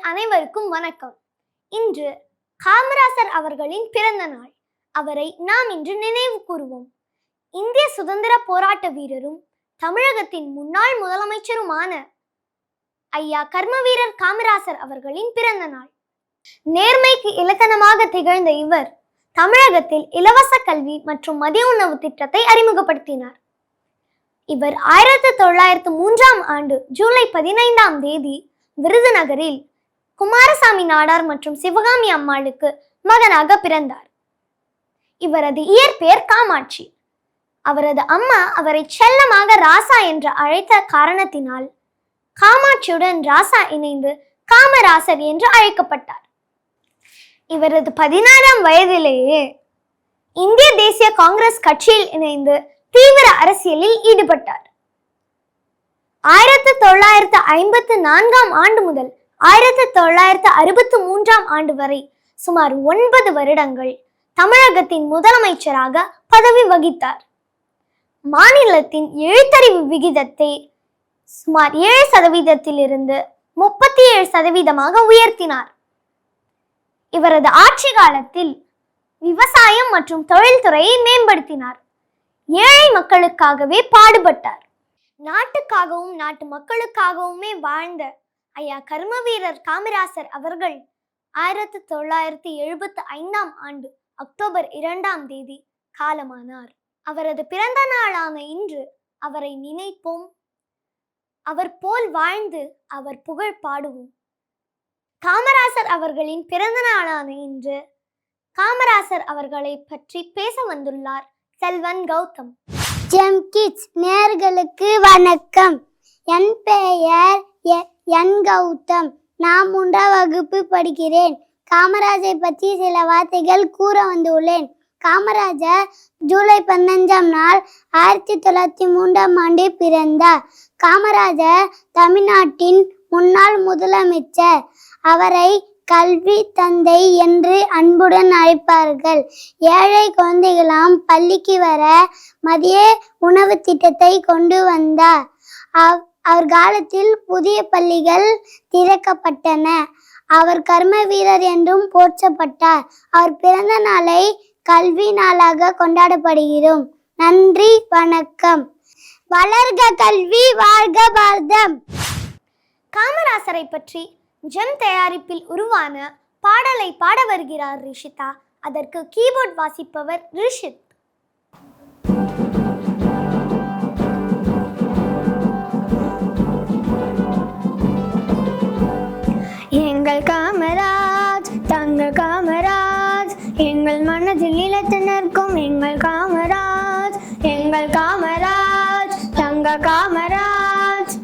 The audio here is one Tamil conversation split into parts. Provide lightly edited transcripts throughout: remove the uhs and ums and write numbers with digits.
அனைவருக்கும் வணக்கம். இன்று காமராசர் அவர்களின் பிறந்த நாள். அவரை நாம் இன்று நினைவு கூறுவோம். இந்திய சுதந்திர போராட்ட வீரரும் தமிழகத்தின் முன்னாள் முதலமைச்சருமான ஐயா கர்மவீரர் காமராசர் அவர்களின் பிறந்த நாள். நேர்மைக்கு இலக்கணமாக திகழ்ந்த இவர் தமிழகத்தில் இலவச கல்வி மற்றும் மதிய உணவு திட்டத்தை அறிமுகப்படுத்தினார். இவர் 1903 ஜூலை 15 விருதுநகரில் குமாரசாமி நாடார் மற்றும் சிவகாமி அம்மாளுக்கு மகனாக பிறந்தார். இவரது இயற்பெயர் காமாட்சி. அவரது அம்மா அவரை செல்லமாக ராசா என்று அழைத்த காரணத்தினால் காமாட்சியுடன் ராசா இணைந்து காமராசர் என்று அழைக்கப்பட்டார். இவரது 16ஆம் வயதிலேயே இந்திய தேசிய காங்கிரஸ் கட்சியில் இணைந்து தீவிர அரசியலில் ஈடுபட்டார். 1954 முதல் 1963 வரை சுமார் 9 வருடங்கள் தமிழகத்தின் முதலமைச்சராக பதவி வகித்தார். மாநிலத்தின் எழுத்தறிவு விகிதத்தை சுமார் 7% 37% உயர்த்தினார். இவரது ஆட்சி காலத்தில் விவசாயம் மற்றும் தொழில்துறையை மேம்படுத்தினார். ஏழை மக்களுக்காகவே பாடுபட்டார். நாட்டுக்காகவும் நாட்டு மக்களுக்காகவுமே வாழ்ந்த ஐயா கர்மவீரர் காமராசர் அவர்கள் 1975 அக்டோபர் 2 காலமானார். அவரது பிறந்த நாளான இன்று அவரை நினைப்போம், அவர் போல் வாழ்ந்து அவர் புகழ் பாடுவோம். காமராசர் அவர்களின் பிறந்த நாளான இன்று காமராசர் அவர்களை பற்றி பேச வந்துள்ளார் செல்வன் கௌதம். ஜெம் கிட்ஸ் நேயர்களுக்கு வணக்கம். என் பெயர் என் கௌதம். நான் 3ஆம் வகுப்பு படிக்கிறேன். காமராஜை பற்றி சில வார்த்தைகள் கூற வந்துள்ளேன். காமராஜர் ஜூலை 15 1903 பிறந்தார். காமராஜர் தமிழ்நாட்டின் முன்னாள் முதலமைச்சர். அவரை கல்வி தந்தை என்று அன்புடன் அழைப்பார்கள். ஏழை குழந்தைகளாம் பள்ளிக்கு வர மதிய உணவு திட்டத்தை கொண்டு வந்தார். அவர் காலத்தில் புதிய பள்ளிகள் திறக்கப்பட்டன. அவர் கர்ம வீரர் என்றும் போற்றப்பட்டார். அவர் பிறந்த நாளை கல்வி நாளாக கொண்டாடப்படுகிறோம். நன்றி, வணக்கம். வளர்க கல்வி, வாழ்க பாரதம். காமராசரை பற்றி ஜெம் தயாரிப்பில் உருவான பாடலை பாட வருகிறார் ரிஷிதா. அதற்கு கீபோர்ட் வாசிப்பவர் ரிஷித். எங்கள் காமராஜ் தங்க காமராஜ், எங்கள் மனதில் நிலைத்து நிற்கும் எங்கள் காமராஜ், எங்கள் காமராஜ் தங்க காமராஜ்.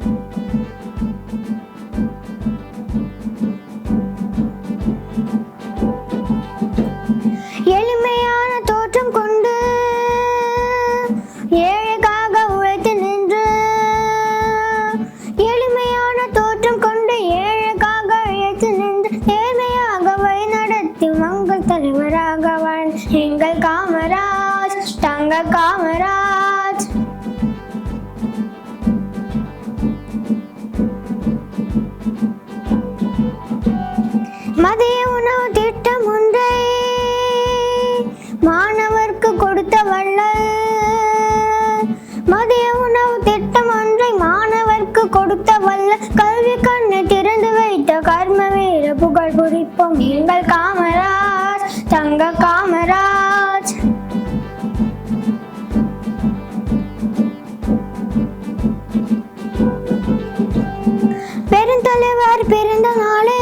எளிமையான தோற்றம் கொண்டு ஏழைக்காக உழைத்து நின்று, எளிமையான தோற்றம் கொண்டு ஏழைக்காக உழைத்து நின்று நேர்மையாக வழிநடத்தி மங்கள் தலைவராக வாழ்ந்த எங்கள் காமராஜ் தங்க காமராஜ். மதிய உணவு திட்டம் ஒன்றை மாணவர்க்கு கொடுத்த வள்ளல். மதிய உணவு திட்டம் ஒன்றை மாணவர்க்கு கொடுத்த வள்ளல். கல்வி கண்ணை திறந்து வைத்த கர்ம வீர புகழ் குறிப்போம் எங்கள் காமராஜ் தங்க காமராஜ். பெருந்தலைவர் பிறந்த நாளை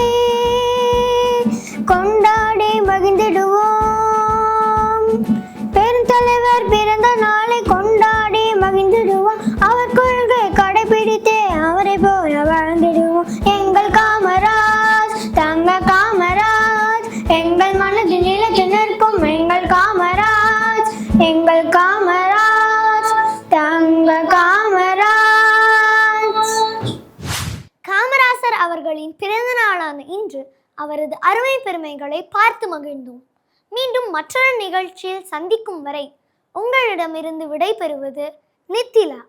கொண்டாடி மகிழ்ந்திடுவோம். பெருந்தலைவர் பிறந்த நாளை கொண்டாடி மகிழ்ந்திடுவோம். அவர் கொள்கை கடைபிடித்தே அவரை போல வாழ்ந்திடுவோம். எங்கள் காமராஜ் தங்க காமராஜ், எங்கள் மனதில் நிலைத்து நிற்கும் எங்கள் காமராஜ், எங்கள் காமராஜ் தங்க காமராஜ். காமராசர் அவர்களின் பிறந்த நாளான இன்று அவரது அருமை பெருமைகளை பார்த்து மகிழ்ந்தோம். மீண்டும் மற்றொரு நிகழ்ச்சியில் சந்திக்கும் வரை உங்களிடமிருந்து விடைபெறுவது நித்திலா.